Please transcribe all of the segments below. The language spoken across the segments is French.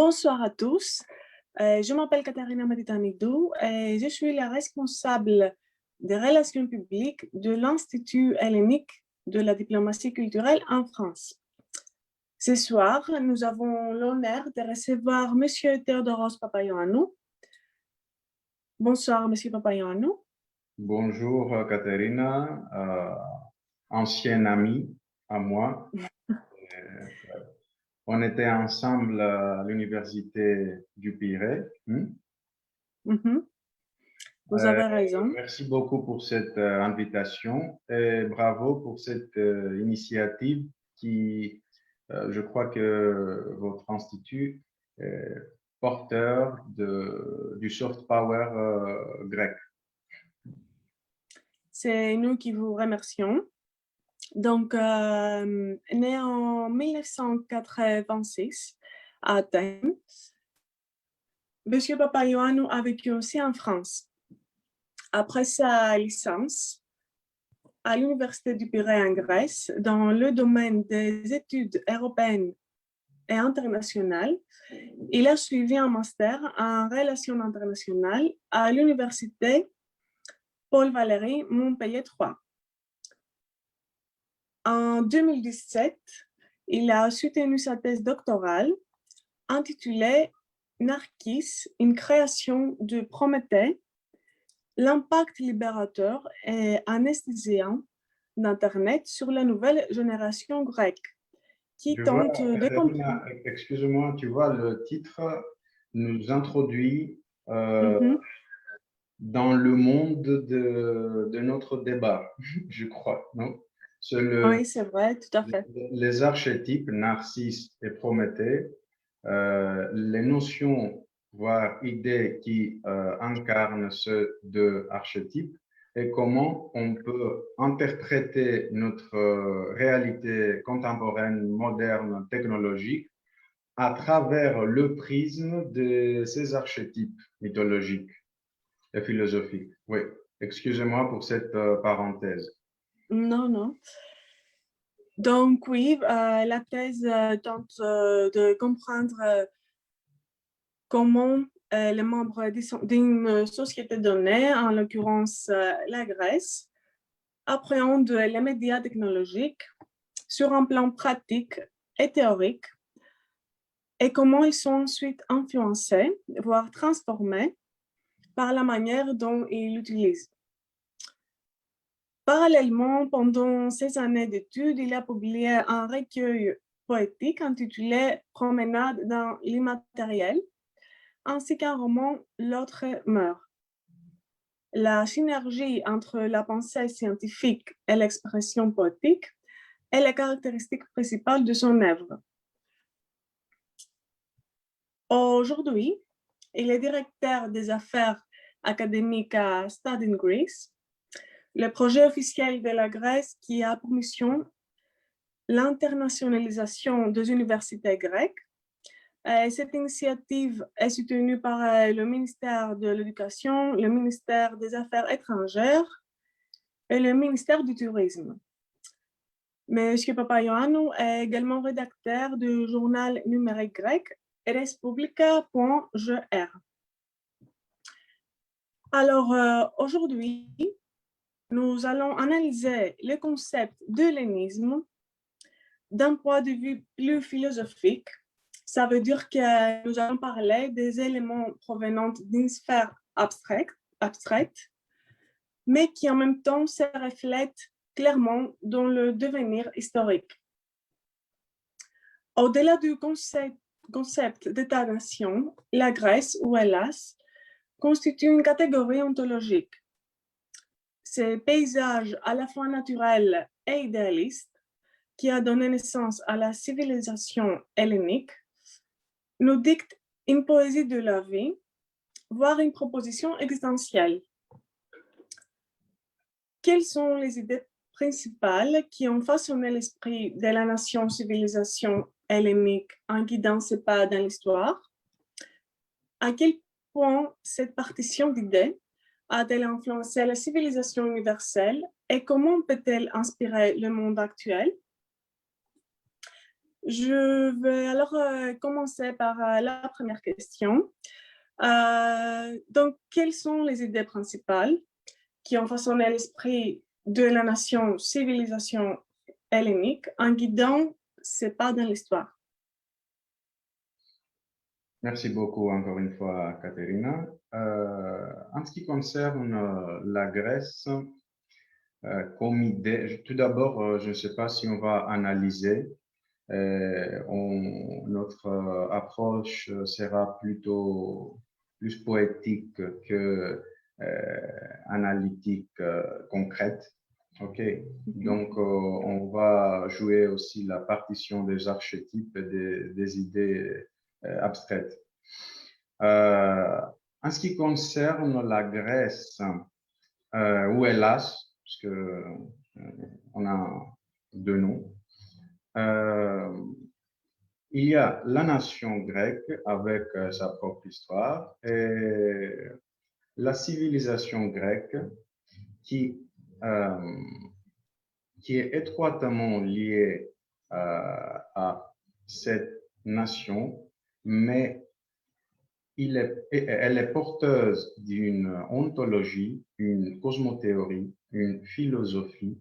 Bonsoir à tous. Je m'appelle Katarina Maditanidou et je suis la responsable des relations publiques de l'Institut hellénique de la diplomatie culturelle en France. Ce soir, nous avons l'honneur de recevoir M. Theodoros Papaioannou. Bonsoir, M. Papaioannou. Bonjour Katerina, ancienne amie à moi. On était ensemble à l'université du Pirée. Vous avez raison. Merci beaucoup pour cette invitation et bravo pour cette initiative qui, je crois que votre institut est porteur du soft power grec. C'est nous qui vous remercions. Donc, né en 1986 à Athènes, M. Papaioannou a vécu aussi en France. Après sa licence à l'Université du Pirée en Grèce, dans le domaine des études européennes et internationales, il a suivi un master en relations internationales à l'Université Paul Valéry Montpellier III. En 2017, il a soutenu sa thèse doctorale intitulée Narkis, une création de Prométhée, l'impact libérateur et anesthésiant d'Internet sur la nouvelle génération grecque, qui tente de comprendre. Excuse-moi, tu vois, le titre nous introduit dans le monde de notre débat, je crois, non? Oui, c'est vrai, tout à fait. Les archétypes, Narcisse et Prométhée, les notions, voire idées qui incarnent ces deux archétypes, et comment on peut interpréter notre réalité contemporaine, moderne, technologique, à travers le prisme de ces archétypes mythologiques et philosophiques. Oui, excusez-moi pour cette parenthèse. Non, non. Donc oui, la thèse tente de comprendre comment les membres d'une société donnée, en l'occurrence la Grèce, appréhendent les médias technologiques sur un plan pratique et théorique et comment ils sont ensuite influencés, voire transformés par la manière dont ils l'utilisent. Parallèlement, pendant ces années d'études, il a publié un recueil poétique intitulé Promenade dans l'immatériel, ainsi qu'un roman L'autre meurt. La synergie entre la pensée scientifique et l'expression poétique est la caractéristique principale de son œuvre. Aujourd'hui, il est directeur des affaires académiques à Study in Greece, le projet officiel de la Grèce qui a pour mission l'internationalisation des universités grecques. Cette initiative est soutenue par le ministère de l'Éducation, le ministère des Affaires étrangères et le ministère du Tourisme. Monsieur Papaioannou est également rédacteur du journal numérique grec respublica.gr. Alors, aujourd'hui, nous allons analyser le concept de hellénisme d'un point de vue plus philosophique. Ça veut dire que nous allons parler des éléments provenant d'une sphère abstraite, mais qui en même temps se reflètent clairement dans le devenir historique. Au-delà du concept d'État-nation, la Grèce, ou Hellas, constitue une catégorie ontologique. Ce paysage à la fois naturel et idéaliste, qui a donné naissance à la civilisation hellénique, nous dicte une poésie de la vie, voire une proposition existentielle. Quelles sont les idées principales qui ont façonné l'esprit de la nation-civilisation hellénique en guidant ses pas dans l'histoire? À quel point cette partition d'idées a-t-elle influencé la civilisation universelle et comment peut-elle inspirer le monde actuel? Je vais alors commencer par la première question. Donc, quelles sont les idées principales qui ont façonné l'esprit de la nation civilisation hellénique en guidant ses pas dans l'histoire? Merci beaucoup encore une fois, Katerina. En ce qui concerne la Grèce, comme idée, tout d'abord, je ne sais pas si on va analyser. Notre approche sera plutôt plus poétique que analytique concrète. OK. Donc, on va jouer aussi la partition des archétypes et des idées abstraites. En ce qui concerne la Grèce, ou Hellas, parce que on a deux noms, il y a la nation grecque avec sa propre histoire et la civilisation grecque qui, qui est étroitement liée à cette nation, mais elle est porteuse d'une ontologie, une cosmothéorie, une philosophie.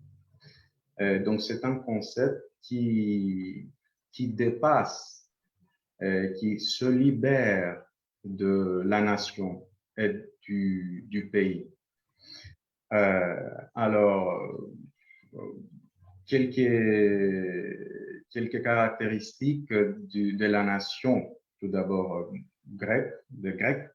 Donc, c'est un concept qui dépasse, qui se libère de la nation et du pays. Alors, quelques caractéristiques de la nation, tout d'abord de grec.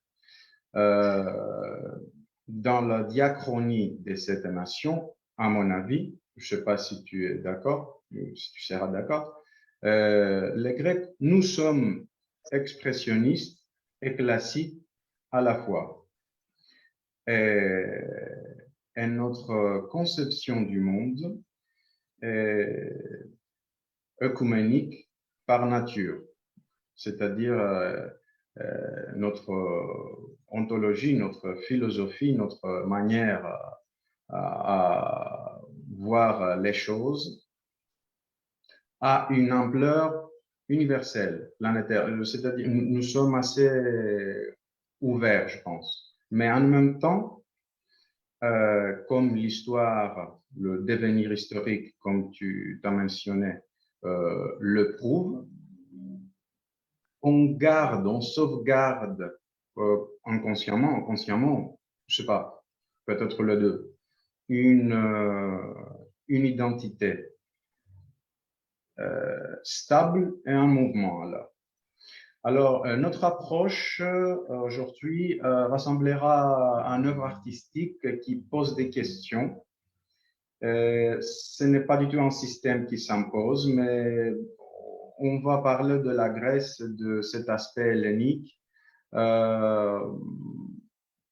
Dans la diachronie de cette nation, à mon avis, je ne sais pas si tu es d'accord, si tu seras d'accord, les Grecs, nous sommes expressionnistes et classiques à la fois. Et notre conception du monde est œcuménique par nature, c'est-à-dire notre ontologie, notre philosophie, notre manière à voir les choses a une ampleur universelle, planétaire. C'est-à-dire, nous sommes assez ouverts, je pense. Mais en même temps, comme l'histoire, le devenir historique, comme tu t'as mentionné, le prouve, on garde, on sauvegarde inconsciemment, je sais pas, peut-être les deux, une identité stable et un mouvement. Alors, notre approche aujourd'hui rassemblera une œuvre artistique qui pose des questions. Ce n'est pas du tout un système qui s'impose, mais on va parler de la Grèce, de cet aspect hellénique,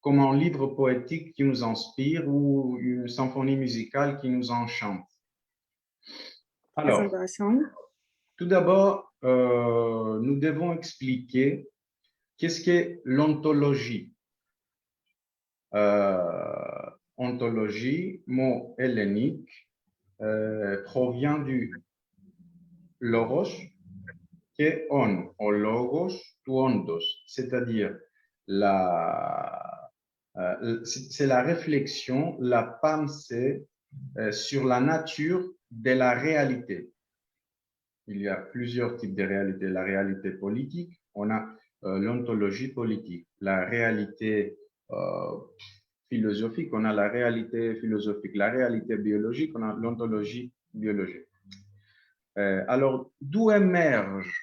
comme un livre poétique qui nous inspire ou une symphonie musicale qui nous enchante. Alors, tout d'abord, nous devons expliquer qu'est-ce qu'est l'ontologie. Ontologie, mot hellénique, provient du logos, qui est on, o logos tu ondos, c'est-à-dire c'est la réflexion, la pensée sur la nature de la réalité. Il y a plusieurs types de réalités. La réalité politique, on a l'ontologie politique. La réalité philosophique, on a la réalité philosophique. La réalité biologique, on a l'ontologie biologique. Alors, d'où émerge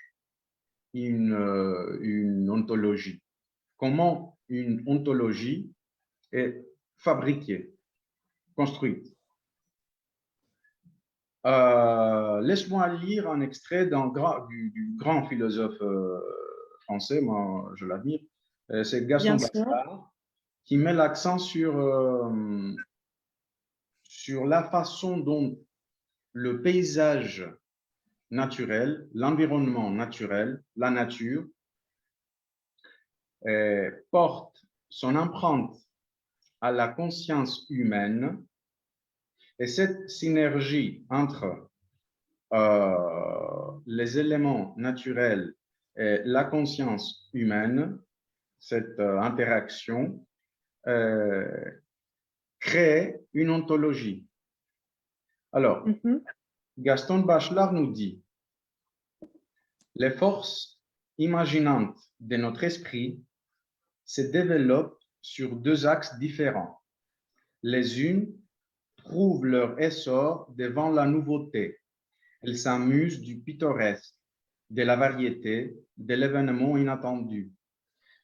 une ontologie? Comment une ontologie est fabriquée, construite? Laisse-moi lire un extrait du grand philosophe français, moi je l'admire, c'est Gaston Bachelard, qui met l'accent sur la façon dont le paysage naturel, l'environnement naturel, la nature, porte son empreinte à la conscience humaine, et cette synergie entre les éléments naturels et la conscience humaine, cette interaction, crée une ontologie. Alors, Gaston Bachelard nous dit, les forces imaginantes de notre esprit se développent sur deux axes différents. Les unes trouvent leur essor devant la nouveauté. Elles s'amusent du pittoresque, de la variété, de l'événement inattendu.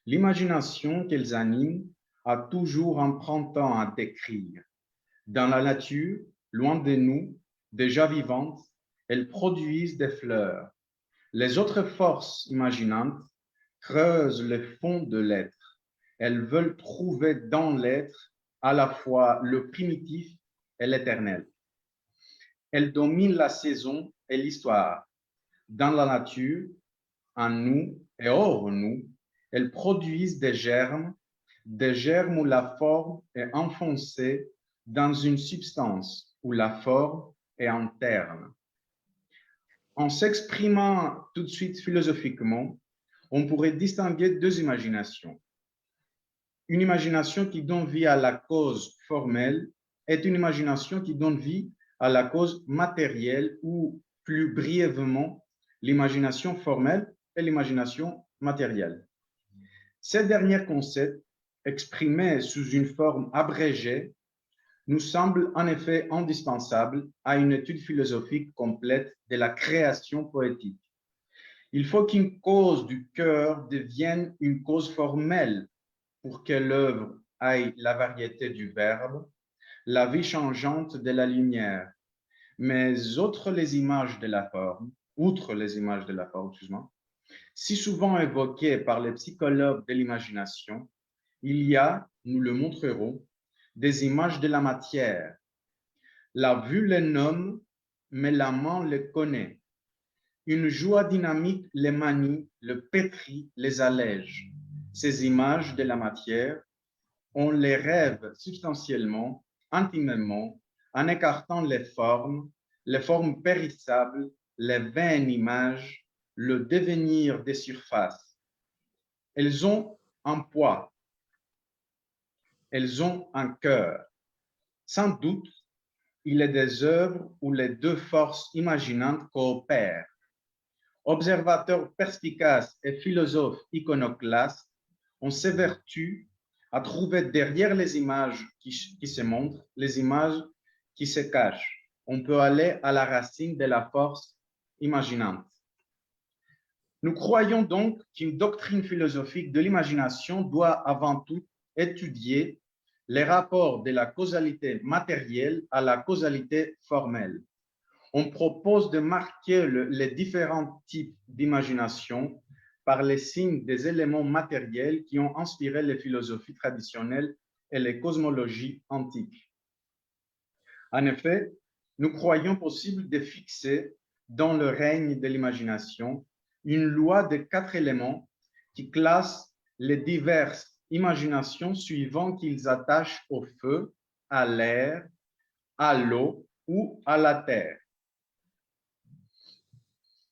L'imagination qu'elles animent a toujours un printemps à décrire. Dans la nature, loin de nous, déjà vivantes, elles produisent des fleurs. Les autres forces imaginantes creusent le fond de l'être. Elles veulent trouver dans l'être à la fois le primitif et l'éternel. Elles dominent la saison et l'histoire. Dans la nature, en nous et hors nous, elles produisent des germes où la forme est enfoncée dans une substance, où la forme est interne. En s'exprimant tout de suite philosophiquement, on pourrait distinguer deux imaginations. Une imagination qui donne vie à la cause formelle est une imagination qui donne vie à la cause matérielle ou, plus brièvement, l'imagination formelle et l'imagination matérielle. Ces derniers concepts, exprimés sous une forme abrégée, nous semblent en effet indispensables à une étude philosophique complète de la création poétique. Il faut qu'une cause du cœur devienne une cause formelle pour que l'œuvre ait la variété du verbe, la vie changeante de la lumière. Mais outre les images de la forme, si souvent évoquées par les psychologues de l'imagination, il y a, nous le montrerons, des images de la matière. La vue les nomme, mais la main les connaît. Une joie dynamique les manie, le pétrit, les allège. Ces images de la matière, on les rêve substantiellement, intimement, en écartant les formes périssables, les vaines images, le devenir des surfaces. Elles ont un poids, elles ont un cœur. Sans doute, il est des œuvres où les deux forces imaginantes coopèrent. Observateurs perspicaces et philosophes iconoclastes, on s'évertue à trouver derrière les images qui se montrent, les images qui se cachent. On peut aller à la racine de la force imaginante. Nous croyons donc qu'une doctrine philosophique de l'imagination doit avant tout étudier les rapports de la causalité matérielle à la causalité formelle. On propose de marquer les différents types d'imagination par les signes des éléments matériels qui ont inspiré les philosophies traditionnelles et les cosmologies antiques. En effet, nous croyons possible de fixer dans le règne de l'imagination une loi de 4 éléments qui classent les diverses imaginations suivant qu'ils attachent au feu, à l'air, à l'eau ou à la terre.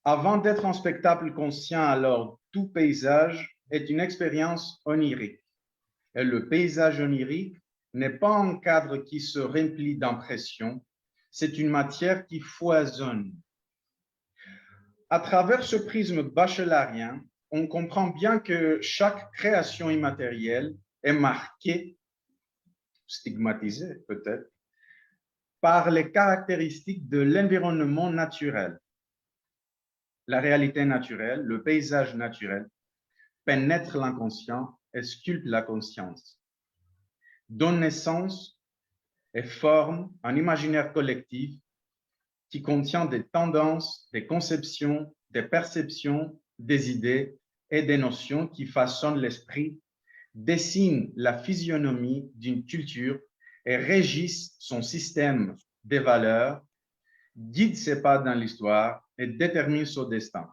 Avant d'être un spectacle conscient, alors, tout paysage est une expérience onirique. Et le paysage onirique n'est pas un cadre qui se remplit d'impressions, c'est une matière qui foisonne. À travers ce prisme bachelarien, on comprend bien que chaque création immatérielle est marquée, stigmatisée peut-être, par les caractéristiques de l'environnement naturel. La réalité naturelle, le paysage naturel, pénètre l'inconscient et sculpte la conscience, donne naissance et forme un imaginaire collectif qui contient des tendances, des conceptions, des perceptions, des idées et des notions qui façonnent l'esprit, dessinent la physionomie d'une culture et régissent son système de valeurs, guident ses pas dans l'histoire et déterminent son destin.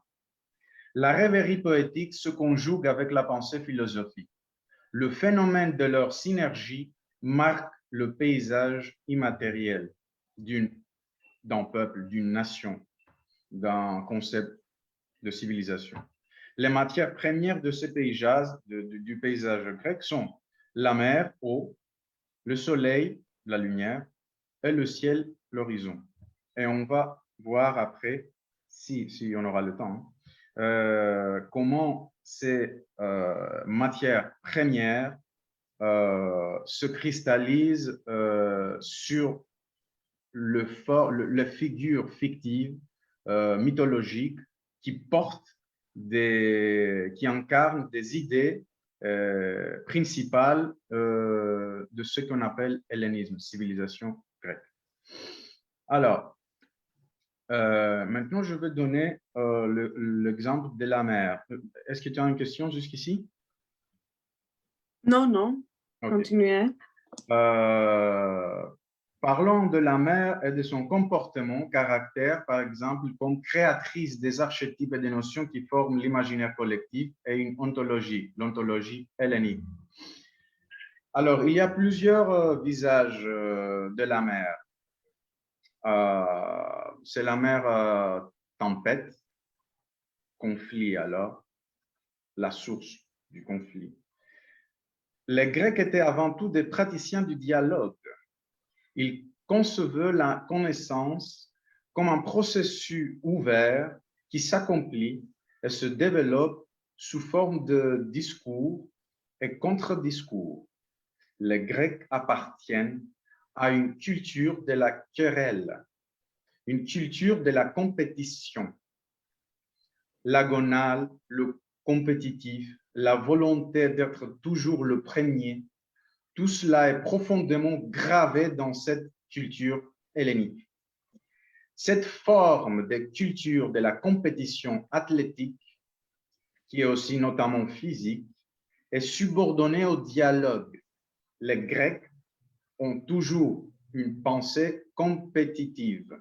La rêverie poétique se conjugue avec la pensée philosophique. Le phénomène de leur synergie marque le paysage immatériel d'un peuple, d'une nation. d'un concept de civilisation. Les matières premières de ces paysages, du paysage grec sont la mer, eau, le soleil, la lumière, et le ciel, l'horizon. Et on va voir après, si on aura le temps, comment ces matières premières se cristallisent sur la figure fictive, mythologique, qui qui incarne des idées principales de ce qu'on appelle hellénisme, civilisation grecque. Alors, maintenant, je vais donner l'exemple de la mer. Est-ce que tu as une question jusqu'ici? Non, non, Okay. continuez. Parlons de la mer et de son comportement, caractère, par exemple, comme créatrice des archétypes et des notions qui forment l'imaginaire collectif et une ontologie, l'ontologie hellénique. Alors, il y a plusieurs visages de la mer. C'est la mer tempête, conflit alors, la source du conflit. Les Grecs étaient avant tout des praticiens du dialogue. Ils concevaient la connaissance comme un processus ouvert qui s'accomplit et se développe sous forme de discours et contre-discours. Les Grecs appartiennent à une culture de la querelle, une culture de la compétition. L'agonal, le compétitif, la volonté d'être toujours le premier, tout cela est profondément gravé dans cette culture hellénique. Cette forme de culture de la compétition athlétique, qui est aussi notamment physique, est subordonnée au dialogue. Les Grecs ont toujours une pensée compétitive.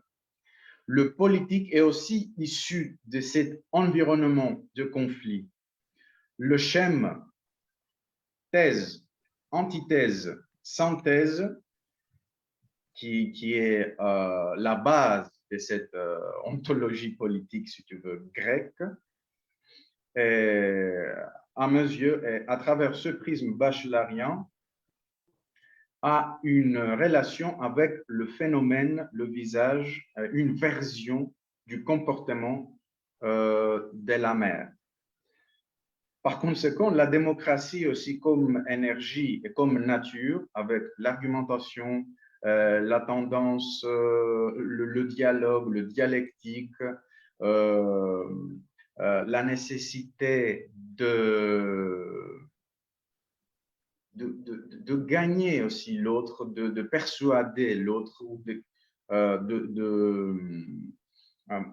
Le politique est aussi issu de cet environnement de conflit. Le schème thèse, antithèse, synthèse, qui est la base de cette ontologie politique, si tu veux, grecque, et, à mes yeux, et à travers ce prisme bachelarien, a une relation avec le phénomène, le visage, une version du comportement de la mer. Par conséquent, la démocratie aussi comme énergie et comme nature, avec l'argumentation, la tendance, le dialogue, le dialectique, la nécessité de gagner aussi l'autre, de persuader l'autre, ou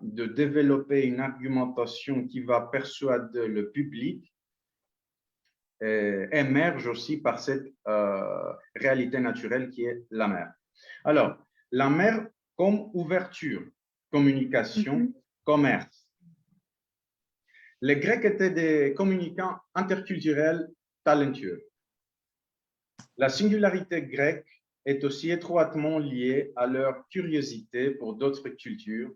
de développer une argumentation qui va persuader le public, émerge aussi par cette réalité naturelle qui est la mer. Alors, la mer comme ouverture, communication, commerce. Les Grecs étaient des communicants interculturels talentueux. La singularité grecque est aussi étroitement liée à leur curiosité pour d'autres cultures,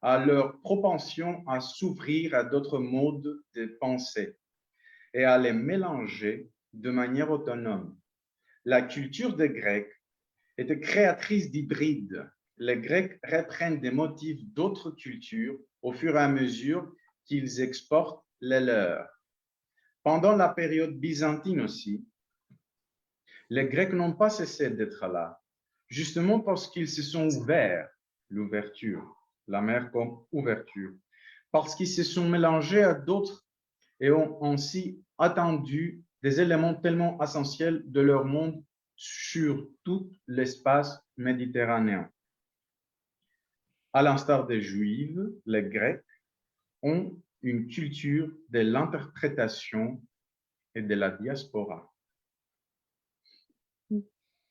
à leur propension à s'ouvrir à d'autres modes de pensée et à les mélanger de manière autonome. La culture des Grecs était créatrice d'hybrides. Les Grecs reprennent des motifs d'autres cultures au fur et à mesure qu'ils exportent les leurs. Pendant la période byzantine aussi, les Grecs n'ont pas cessé d'être là, justement parce qu'ils se sont ouverts, l'ouverture, la mer comme ouverture, parce qu'ils se sont mélangés à d'autres et ont ainsi attendu des éléments tellement essentiels de leur monde sur tout l'espace méditerranéen. À l'instar des Juifs, les Grecs ont une culture de l'interprétation et de la diaspora.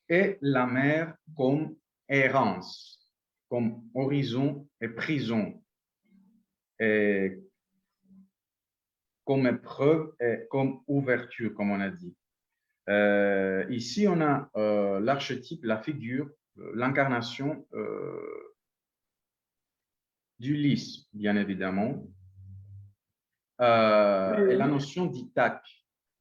Et la mer comme errance, comme horizon et prison, et comme épreuve et comme ouverture, comme on a dit. Ici, on a l'archétype, la figure, l'incarnation d'Ulysse, bien évidemment, et la notion d'Ithaque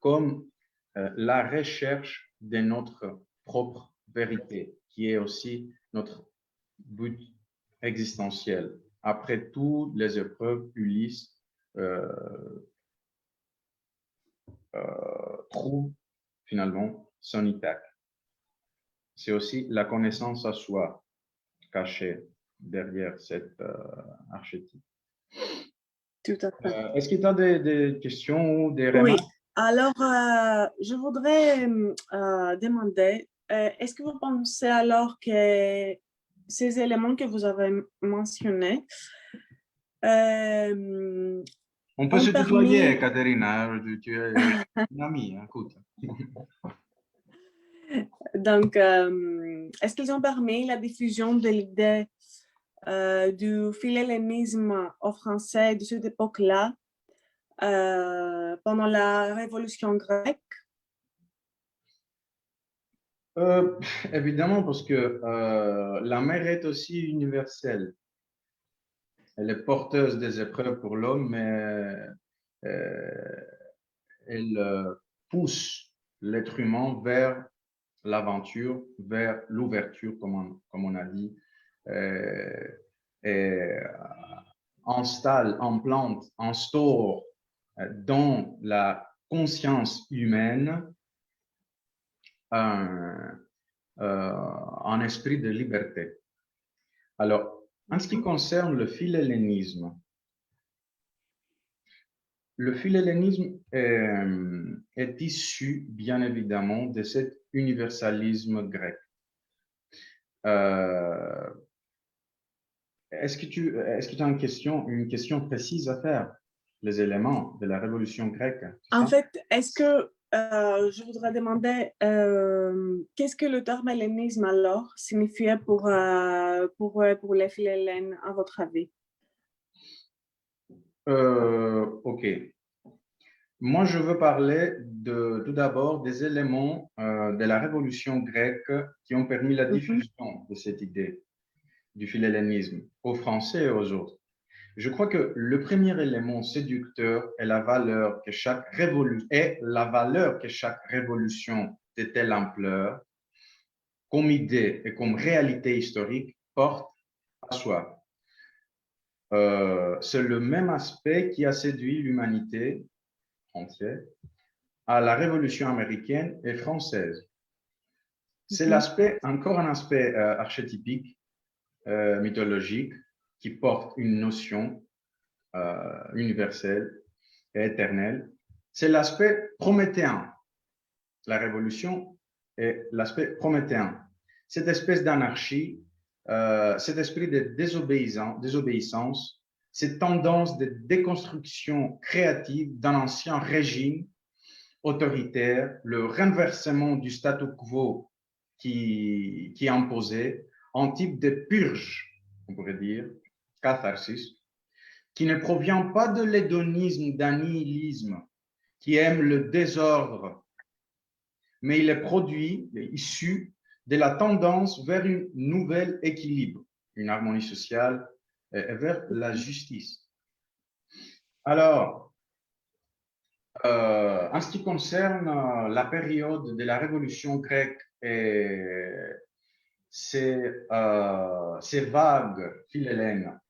comme la recherche de notre propre vérité, qui est aussi notre but existentiel. Après toutes les épreuves, Ulysse trouve finalement son Ithaque. C'est aussi la connaissance à soi cachée derrière cet archétype. Tout à fait. Est-ce que tu as des questions ou des Oui. remarques? Alors, je voudrais demander, est-ce que vous pensez alors que ces éléments que vous avez mentionnés On peut ont se tutoyer, permis... Caterina. Tu es une amie, écoute. Donc, est-ce qu'ils ont permis la diffusion de l'idée du philhellénisme au français de cette époque-là pendant la Révolution grecque? Évidemment, parce que la mer est aussi universelle. Elle est porteuse des épreuves pour l'homme, mais elle pousse l'être humain vers l'aventure, vers l'ouverture, comme on a dit, et installe, implante, instaure dans la conscience humaine un esprit de liberté. Alors, en ce qui concerne le philhellénisme est issu, bien évidemment, de cet universalisme grec. Est-ce que tu as une question précise à faire? Les éléments de la révolution grecque? En fait, est-ce que je voudrais demander qu'est-ce que le terme hellénisme alors signifiait pour les philhellènes, à votre avis? Ok. Moi, je veux parler tout d'abord des éléments de la révolution grecque qui ont permis la diffusion de cette idée du philhellénisme aux Français et aux autres. Je crois que le premier élément séducteur est la valeur que chaque révolution de telle ampleur, comme idée et comme réalité historique, porte à soi. C'est le même aspect qui a séduit l'humanité entière à la Révolution américaine et française. C'est encore un aspect archétypique, mythologique, qui porte une notion universelle et éternelle. C'est l'aspect prométhéen. La Révolution est l'aspect prométhéen. Cette espèce d'anarchie, cet esprit de désobéissance, cette tendance de déconstruction créative d'un ancien régime autoritaire, le renversement du statu quo qui est imposé, un type de purge, on pourrait dire, catharsis, qui ne provient pas de l'hédonisme, d'un nihilisme, qui aime le désordre, mais il est produit, il est issu de la tendance vers un nouvel équilibre, une harmonie sociale et vers la justice. Alors, en ce qui concerne la période de la Révolution grecque et ces vagues philhellènes,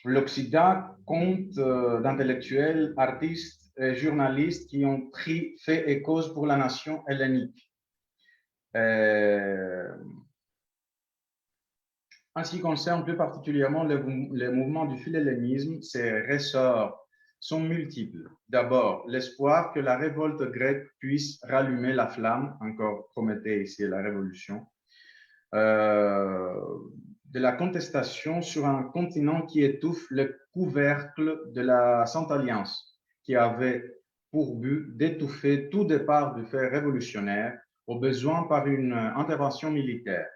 l'Occident compte d'intellectuels, artistes et journalistes qui ont fait et cause pour la nation hellénique. En ce qui concerne plus particulièrement les mouvements du philhellénisme, ces ressorts sont multiples. D'abord, l'espoir que la révolte grecque puisse rallumer la flamme, encore Prométhée ici, la révolution, de la contestation sur un continent qui étouffe le couvercle de la Sainte Alliance, qui avait pour but d'étouffer tout départ du fait révolutionnaire au besoin par une intervention militaire.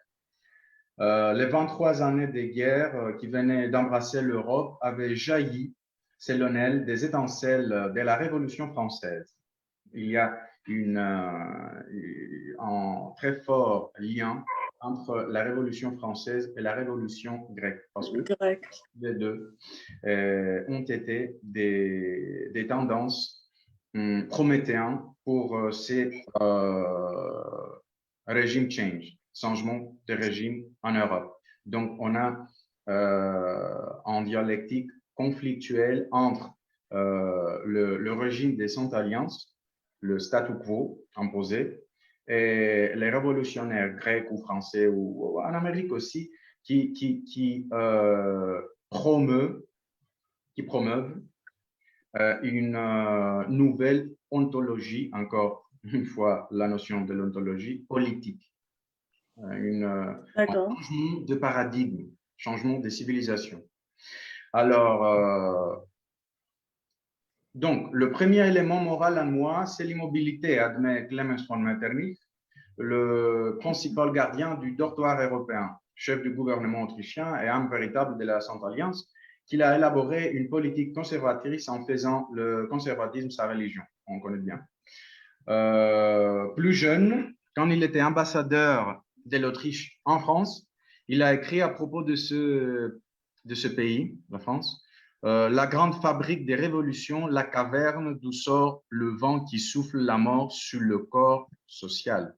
Les 23 années de guerre qui venaient d'embrasser l'Europe avaient jailli, selon elle, des étincelles de la Révolution française. Il y a un très fort lien entre la Révolution française et la Révolution grecque, parce que Grec. les deux ont été des tendances prométhéennes pour ces régime change, changement de régime en Europe. Donc, on a en dialectique conflictuelle entre le régime des Cent Alliances, le statu quo imposé, et les révolutionnaires grecs ou français ou en Amérique aussi qui promeuvent une nouvelle ontologie, encore une fois la notion de l'ontologie politique, un changement de paradigme, changement de civilisation. Alors, donc, le premier élément moral à moi, c'est l'immobilité, admet Clemens von Metternich, le principal gardien du dortoir européen, chef du gouvernement autrichien et âme véritable de la Sainte Alliance, qu'il a élaboré une politique conservatrice en faisant le conservatisme sa religion. On connaît bien. Plus jeune, quand il était ambassadeur de l'Autriche en France, il a écrit à propos de ce pays, la France, la grande fabrique des révolutions, la caverne d'où sort le vent qui souffle la mort sur le corps social.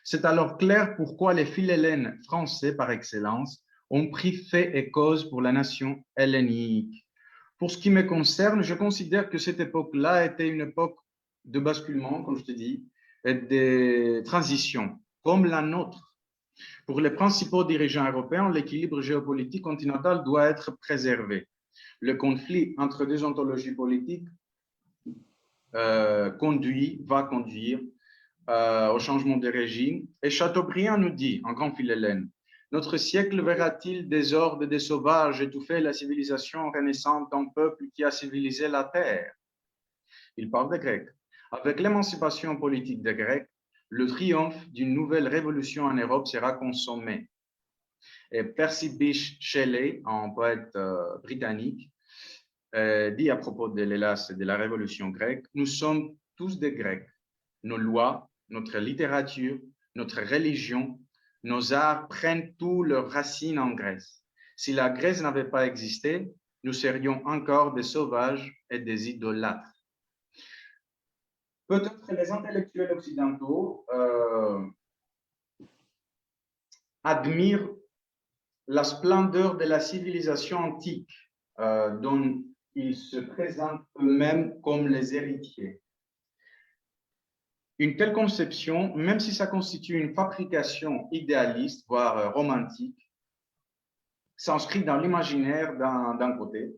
C'est alors clair pourquoi les philhellènes français par excellence ont pris fait et cause pour la nation hellénique. Pour ce qui me concerne, je considère que cette époque-là était une époque de basculement, comme je te dis, et de transition, comme la nôtre. Pour les principaux dirigeants européens, l'équilibre géopolitique continental doit être préservé. Le conflit entre deux ontologies politiques va conduire au changement de régime. Et Chateaubriand nous dit, en grand philhellène, notre siècle verra-t-il des hordes des sauvages étouffer la civilisation renaissante d'un peuple qui a civilisé la terre? Il parle des Grecs. Avec l'émancipation politique des Grecs, le triomphe d'une nouvelle révolution en Europe sera consommé. Et Percy Bysshe Shelley, un poète britannique, dit à propos de l'hélas et de la révolution grecque, nous sommes tous des Grecs. Nos lois, notre littérature, notre religion, nos arts prennent tous leurs racines en Grèce. Si la Grèce n'avait pas existé, nous serions encore des sauvages et des idolâtres. Peut-être les intellectuels occidentaux admirent la splendeur de la civilisation antique dont ils se présentent eux-mêmes comme les héritiers. Une telle conception, même si ça constitue une fabrication idéaliste, voire romantique, s'inscrit dans l'imaginaire d'un côté,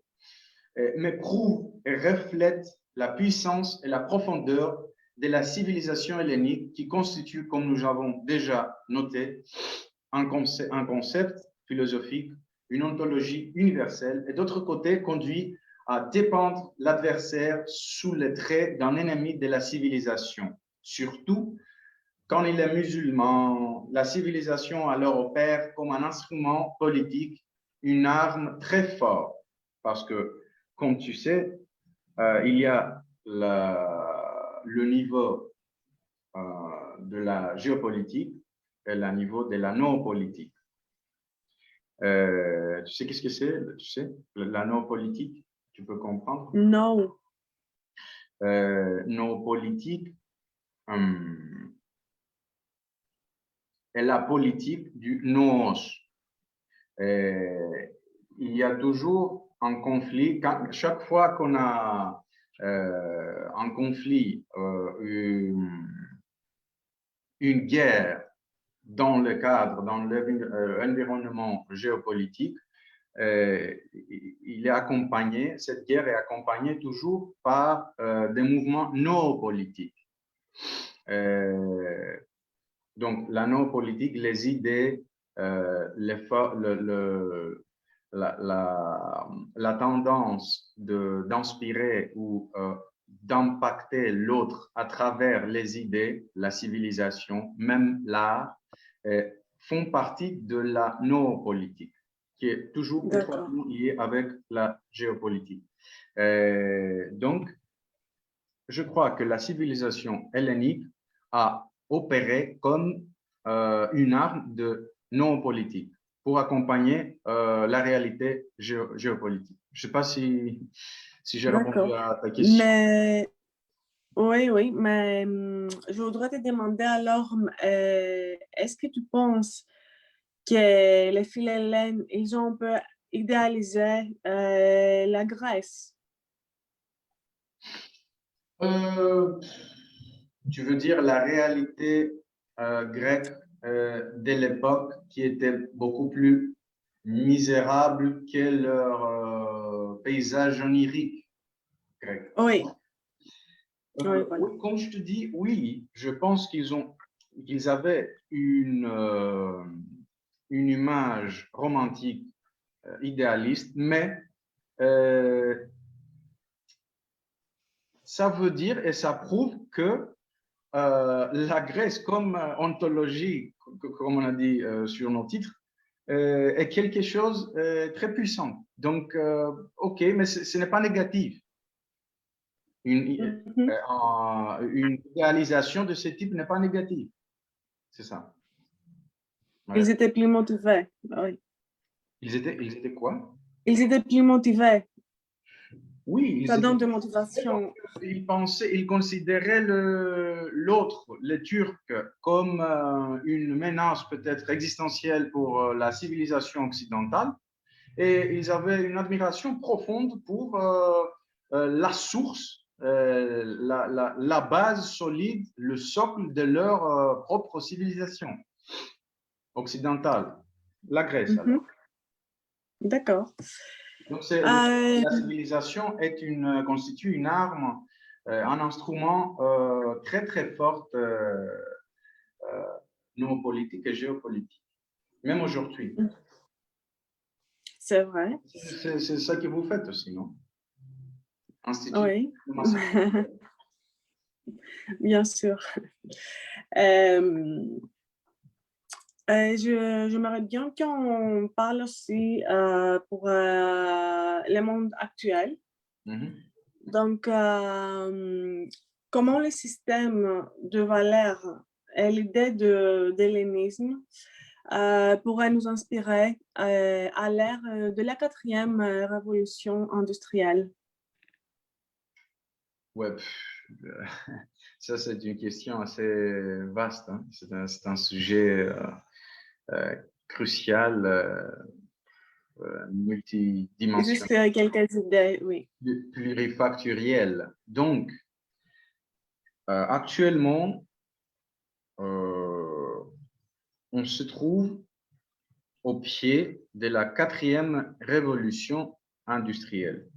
mais prouve et reflète la puissance et la profondeur de la civilisation hellénique qui constitue, comme nous avons déjà noté, un concept philosophique, une ontologie universelle, et d'autre côté, conduit à dépendre l'adversaire sous les traits d'un ennemi de la civilisation. Surtout quand il est musulman, la civilisation alors opère comme un instrument politique, une arme très forte, parce que, comme tu sais, il y a le niveau de la géopolitique et le niveau de la non-politique. Tu sais qu'est-ce que c'est? Tu sais, la non-politique, tu peux comprendre? Non. Non-politique est la politique du noos. Il y a toujours un conflit. Chaque fois qu'on a un conflit, une guerre dans le cadre, dans l'environnement géopolitique, il est accompagné, cette guerre est accompagnée toujours par des mouvements non politiques. Donc, la non politique, les idées, la tendance d'inspirer ou d'impacter l'autre à travers les idées, la civilisation, même l'art, font partie de la non-politique, qui est toujours étroitement liée avec la géopolitique. Donc, je crois que la civilisation hellénique a opéré comme une arme de non-politique pour accompagner la réalité géopolitique. Je ne sais pas si j'ai répondu D'accord. à ta question. Mais oui, mais je voudrais te demander alors, est-ce que tu penses que les Philhellènes, ils ont un peu idéalisé la Grèce? Euh, Tu veux dire la réalité grecque dès l'époque qui était beaucoup plus misérable que leur paysage onirique grec. Oui, oui, voilà. Oui, comme je te dis, oui, je pense qu'ils avaient une image romantique idéaliste, mais ça veut dire et ça prouve que la Grèce comme ontologie, comme on a dit sur nos titres, est quelque chose de très puissant. Donc, OK, mais ce n'est pas négatif. Mhm. Une réalisation de ce type n'est pas négative. C'est ça. Ils Ouais. étaient plus motivés. Oui. Ils étaient quoi? Ils étaient plus motivés. Oui, Ça ils étaient donne de parce motivation. qu'ils pensaient, ils considéraient l'autre, les Turcs, comme une menace peut-être existentielle pour la civilisation occidentale. Et ils avaient une admiration profonde pour la source, la base solide, le socle de leur propre civilisation occidentale, la Grèce alors. Mhm. D'accord. Donc, Euh, la civilisation constitue une arme, un instrument très, très fort, non politique et géopolitique, même aujourd'hui. c'est vrai. C'est ça que vous faites aussi, non? Institut Oui, de masse. bien sûr. Euh, j'aimerais bien qu'on parle aussi pour le monde actuel. Mhm. Donc, comment le système de valeurs et l'idée de l'hellénisme pourrait nous inspirer à l'ère de la quatrième révolution industrielle? Ouais, ça c'est une question assez vaste, hein. C'est un sujet euh, crucial, Juste multidimensionnel, quelques idées, oui. plurifactoriel. Donc, actuellement, euh, on se trouve au pied de la quatrième révolution industrielle.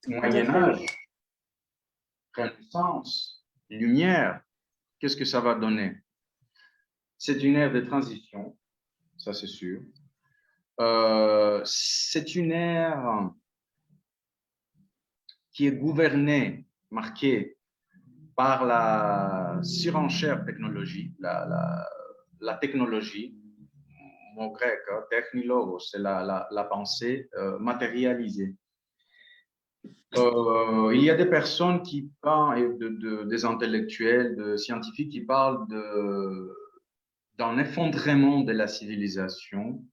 Tout à Moyen fait, oui. Âge, Renaissance, Lumière, qu'est-ce que ça va donner? C'est une ère de transition, ça c'est sûr. C'est une ère qui est gouvernée, marquée par la surenchère technologie, la technologie, mot grec, hein, technologos, c'est la pensée matérialisée. Il y a des personnes qui parlent, des intellectuels, de scientifiques qui parlent d'un effondrement de la civilisation.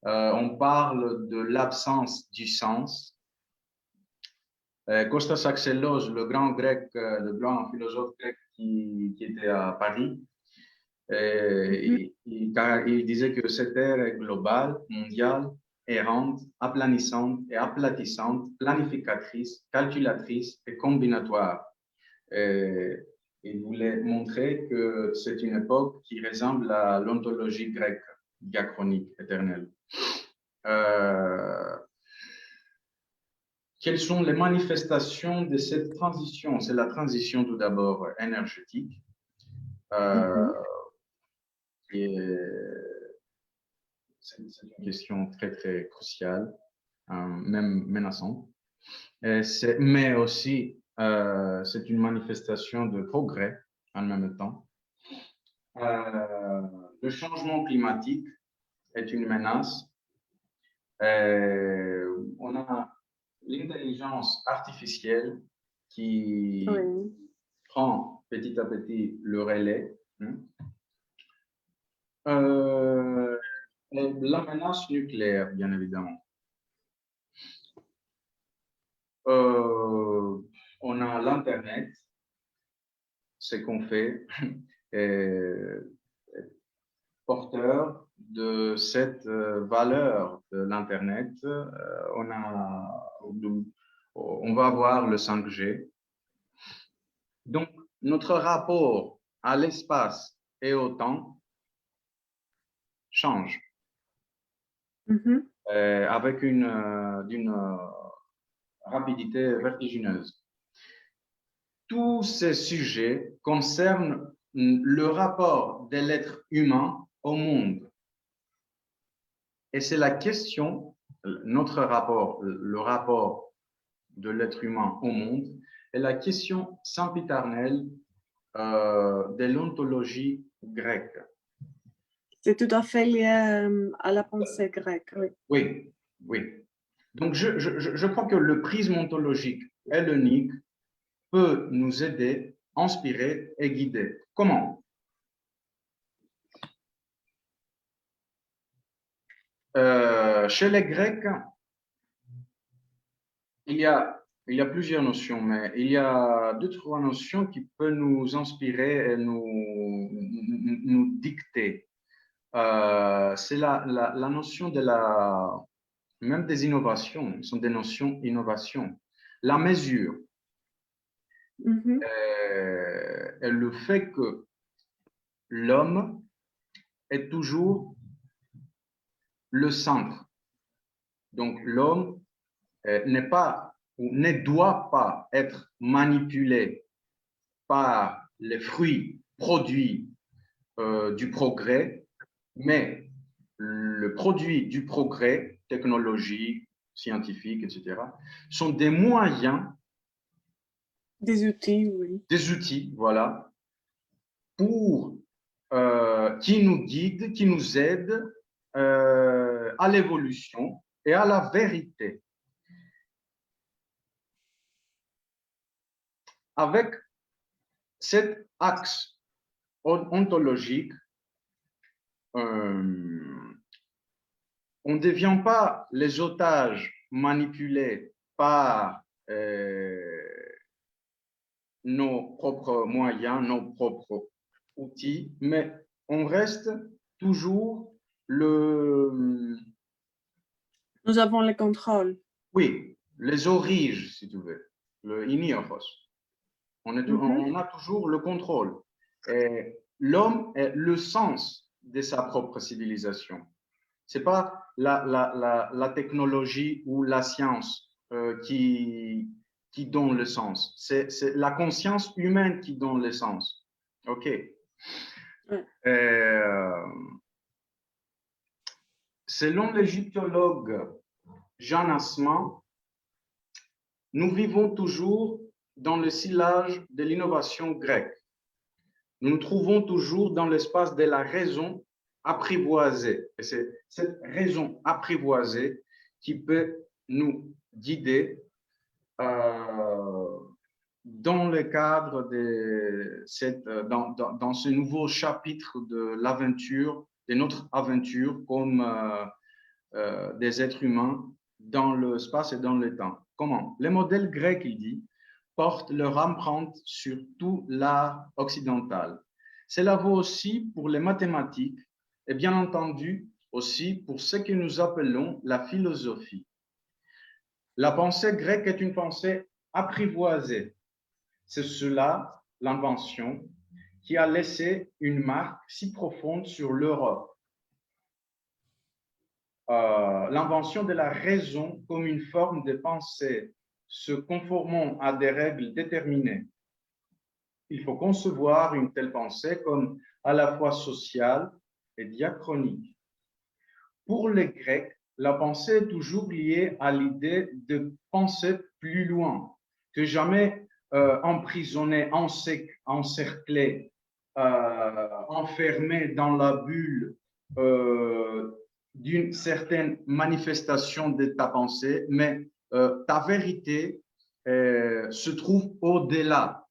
On parle de l'absence du sens. Kostas Axelos, le grand grec, le grand philosophe grec qui était à Paris, Mhm. il disait que cette ère est globale, mondiale, errante, aplanissante et aplatissante, planificatrice, calculatrice et combinatoire. Et il voulait montrer que c'est une époque qui ressemble à l'ontologie grecque, diachronique, éternelle. Euh, Quelles sont les manifestations de cette transition? C'est la transition tout d'abord énergétique, euh, Mhm. c'est une question très, très cruciale, même menaçante. Mais aussi, c'est une manifestation de progrès en même temps. Euh, le changement climatique est une menace. On a l'intelligence artificielle qui Oui. prend petit à petit le relais. La menace nucléaire, bien évidemment. On a l'Internet, ce qu'on fait, porteur de cette valeur de l'Internet. On va avoir le 5G. Donc, notre rapport à l'espace et au temps change avec d'une rapidité vertigineuse. Tous ces sujets concernent le rapport de l'être humain au monde. Et c'est la question, notre rapport, le rapport de l'être humain au monde, est la question sempiternelle de l'ontologie grecque. C'est tout à fait lié à la pensée grecque. Oui. Oui, oui. Donc, je crois que le prisme ontologique hellénique peut nous aider, inspirer et guider. Comment? Chez les Grecs, il y a plusieurs notions, mais il y a 2-3 notions qui peuvent nous inspirer et nous dicter. C'est la notion de même des innovations, ce sont des notions innovations. La mesure est le fait que l'homme est toujours le centre. Donc, l'homme n'est pas ou ne doit pas être manipulé par les fruits produits du progrès, mais le produit du progrès technologique, scientifique, etc., sont des moyens, des outils, oui. Des outils, voilà, pour qui nous guident, qui nous aident à l'évolution et à la vérité. Avec cet axe ontologique, on ne devient pas les otages manipulés par nos propres moyens, nos propres outils, mais on reste toujours Nous avons le contrôle. Oui, les origes, si tu veux, le iniofos. On a toujours le contrôle. L'homme est le sens de sa propre civilisation. Ce n'est pas la technologie ou la science qui donne le sens. C'est la conscience humaine qui donne le sens. OK. Ouais. Selon l'égyptologue Jean Assmann, nous vivons toujours dans le sillage de l'innovation grecque. Nous nous trouvons toujours dans l'espace de la raison apprivoisée. Et c'est cette raison apprivoisée qui peut nous guider dans le cadre de dans ce nouveau chapitre de l'aventure, de notre aventure comme des êtres humains dans l'espace et dans le temps. Comment? Les modèles grecs, il dit, portent leur empreinte sur tout l'art occidental. Cela vaut aussi pour les mathématiques et bien entendu aussi pour ce que nous appelons la philosophie. La pensée grecque est une pensée apprivoisée. C'est cela, l'invention, qui a laissé une marque si profonde sur l'Europe. L'invention de la raison comme une forme de pensée se conformant à des règles déterminées. Il faut concevoir une telle pensée comme à la fois sociale et diachronique. Pour les Grecs, la pensée est toujours liée à l'idée de penser plus loin, que jamais emprisonné, encerclé, enfermé dans la bulle d'une certaine manifestation de ta pensée, mais ta vérité se trouve au-delà.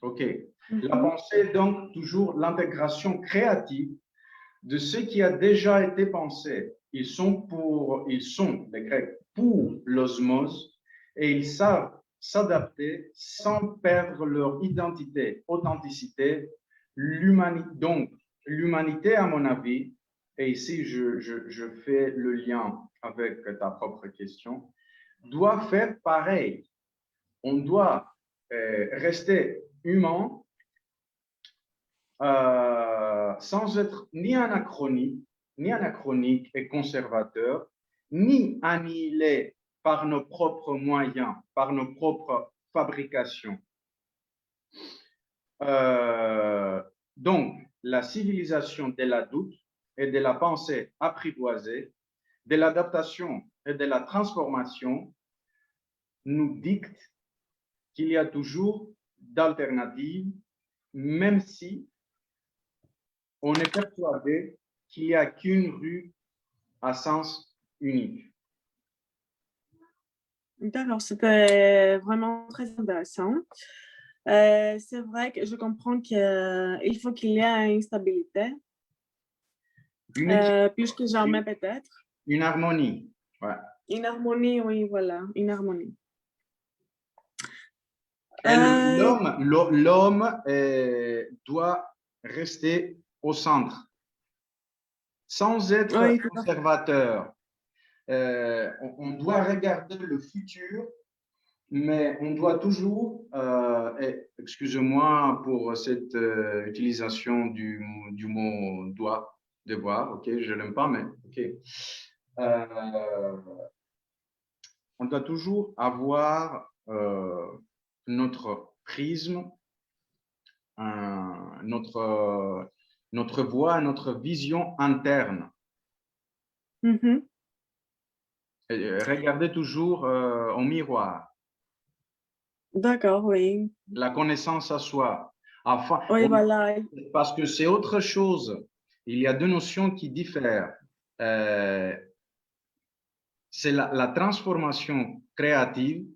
OK. La pensée est donc toujours l'intégration créative de ce qui a déjà été pensé. Ils sont, les Grecs, pour l'osmose et ils savent s'adapter sans perdre leur identité, authenticité, l'humanité. Donc, l'humanité, à mon avis, et ici je fais le lien avec ta propre question, doit faire pareil. On doit rester humain sans être ni anachronique et conservateur, ni annihilé par nos propres moyens, par nos propres fabrications. Donc, la civilisation de la doute et de la pensée apprivoisée, de l'adaptation et de la transformation nous dicte qu'il y a toujours d'alternatives, même si on est persuadé qu'il n'y a qu'une rue à sens unique. D'accord, c'était vraiment très intéressant. C'est vrai que je comprends qu'il faut qu'il y ait une stabilité, plus que jamais peut-être. Une harmonie. Ouais. Une harmonie, oui, voilà, une harmonie. L'homme doit rester au centre, sans être oui, conservateur. On doit regarder le futur, mais on doit toujours, excusez-moi pour cette utilisation du mot doit, devoir, ok, je ne l'aime pas, mais ok. On doit toujours avoir notre prisme, notre voix, notre vision interne. Regardez toujours au miroir. D'accord, oui. La connaissance à soi. Enfin, oui, voilà. Parce que c'est autre chose. Il y a deux notions qui diffèrent. C'est la transformation créative,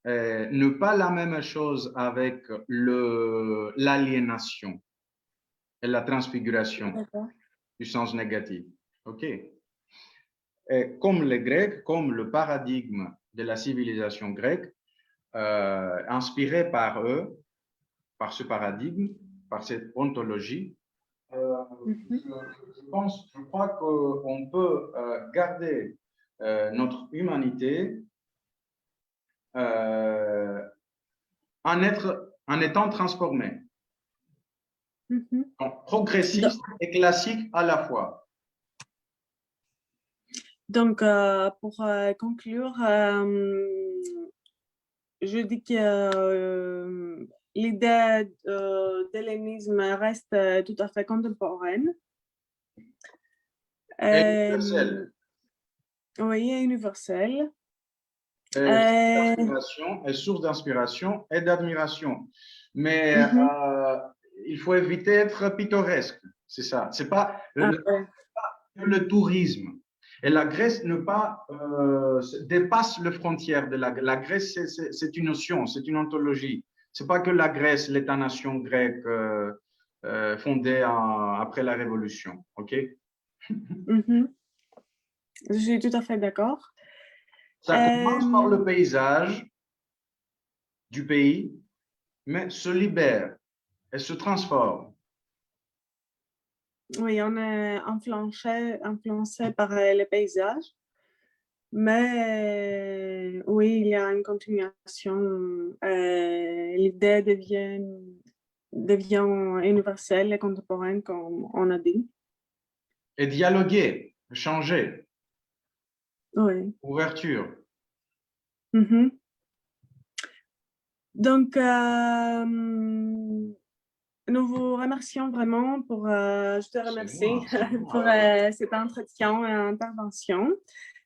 ne pas la même chose avec l'aliénation et la transfiguration du sens négatif. OK. Et comme les Grecs, comme le paradigme de la civilisation grecque, inspiré par eux, par ce paradigme, par cette ontologie, je crois qu'on peut garder notre humanité en étant transformé. Donc, progressiste et classique à la fois. Donc, pour conclure, je dis que l'idée d'hellénisme reste tout à fait contemporaine. Universelle. Oui, universelle. Source d'inspiration et d'admiration. Mais il faut éviter d'être pittoresque, c'est ça. C'est pas le tourisme. Et la Grèce dépasse les frontières de la Grèce, c'est une notion, c'est une ontologie. C'est pas que la Grèce, l'État-nation grec fondé après la Révolution, ok? Je suis tout à fait d'accord. Ça commence par le paysage du pays, mais se libère et se transforme. Oui, on est influencé par les paysages, mais oui, il y a une continuation. L'idée devient universelle et contemporaine, comme on a dit. Et dialoguer, changer. Oui. Ouverture. Donc, nous vous remercions vraiment pour, je te remercie pour cet entretien et intervention.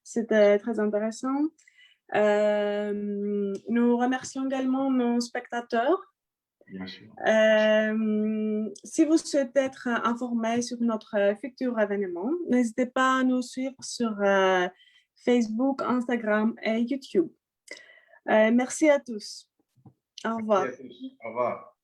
C'était très intéressant. Nous remercions également nos spectateurs. Bien sûr. Si vous souhaitez être informé sur notre futur événement, n'hésitez pas à nous suivre sur Facebook, Instagram et YouTube. Merci à tous. Au revoir. Merci à tous. Au revoir.